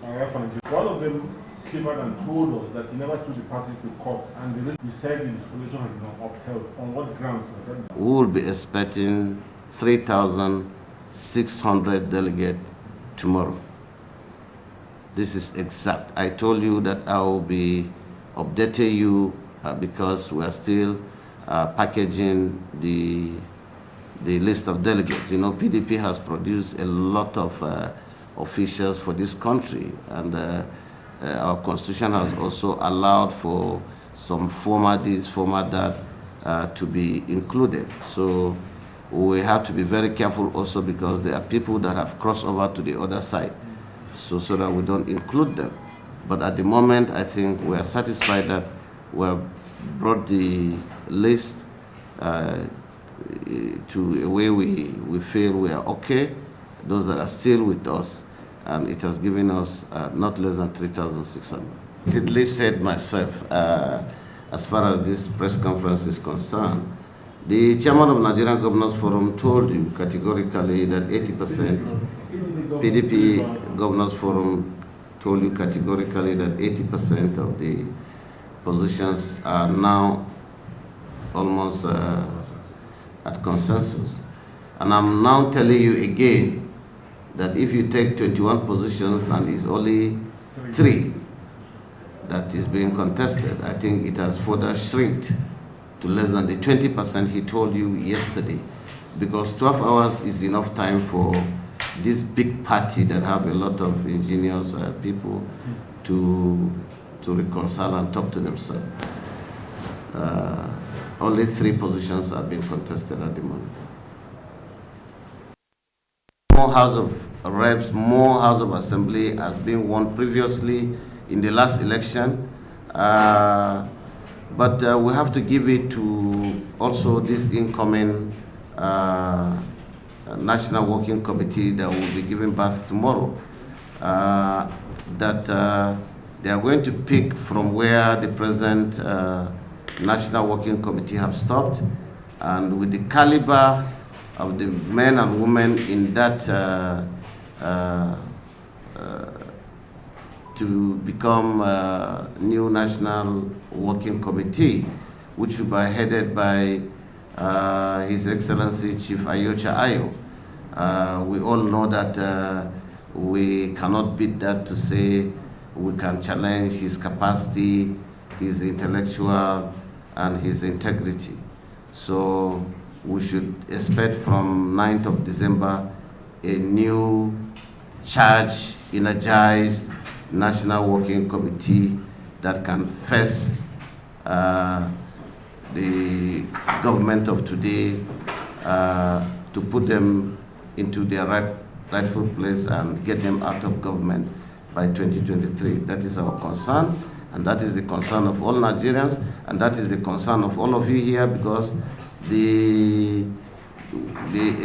One of them came out and told us that he never took the parties to court, and the rest he said the disposition has been upheld. On what grounds? We will be expecting 3,600 delegates tomorrow. This is exact. I told you that I will be updating you because we are still packaging the list of delegates. You know, PDP has produced a lot of officials for this country, and our constitution has also allowed for some former this, former that to be included. So we have to be very careful also because there are people that have crossed over to the other side, so that we don't include them. But at the moment, I think we are satisfied that we have brought the list to a way we feel we are okay, those that are still with us, and it has given us not less than 3,600. I at least said myself, as far as this press conference is concerned, the chairman of Nigerian Governors Forum told you categorically that 80%, PDP Governors Forum told you categorically that 80% of the positions are now almost at consensus. And I'm now telling you again that if you take 21 positions and it's only 3 that is being contested, I think it has further shrinked to less than the 20% he told you yesterday, because 12 hours is enough time for this big party that have a lot of ingenious people to reconcile and talk to themselves. Only 3 positions are being contested at the moment. More House of Reps, more House of Assembly has been won previously in the last election, but we have to give it to also this incoming National Working Committee that will be giving birth tomorrow, that they are going to pick from where the present National Working Committee have stopped, and with the caliber of the men and women in that to become a new National Working Committee, which will be headed by His Excellency Chief Ayocha Ayo. We all know that we cannot beat that to say we can challenge his capacity, his intellectual, and his integrity. So we should expect from 9th of December a new charged, energized National Working Committee that can face the government of today to put them into their rightful place and get them out of government by 2023. That is our concern, and that is the concern of all Nigerians, and that is the concern of all of you here, because the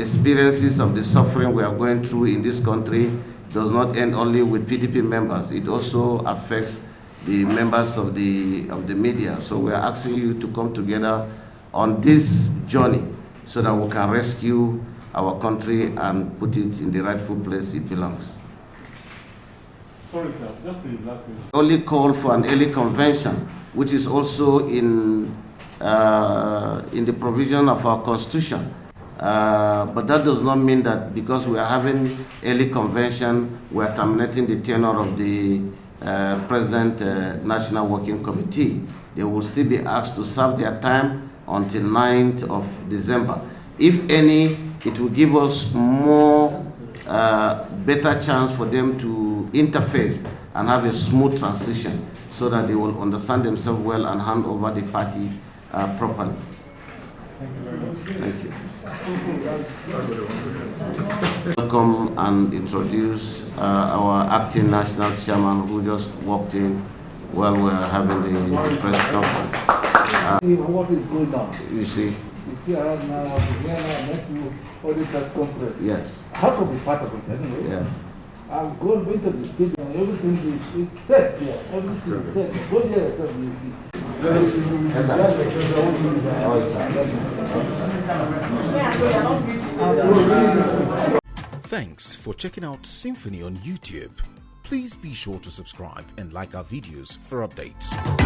experiences of the suffering we are going through in this country does not end only with PDP members. It also affects the members of the media. So we are asking you to come together on this journey so that we can rescue our country and put it in the rightful place it belongs. Sorry, sir, just the last thing. Only call for an early convention, which is also in the provision of our constitution. But that does not mean that because we are having early convention, we are terminating the tenure of the present National Working Committee. They will still be asked to serve their time until 9th of December. If any, it will give us more better chance for them to interface and have a smooth transition so that they will understand themselves well and hand over the party properly. Thank you very much. Thank you. Welcome and introduce our acting national chairman who just walked in while we are having the press conference. What is going on? You see? You see around now, next to all this press conference. Yes. I have to be part of it anyway. Yeah. I'm going to the stadium, everything is set here, everything is set. Go there and you see. Thanks for checking out SYMFONI on YouTube. Please be sure to subscribe and like our videos for updates.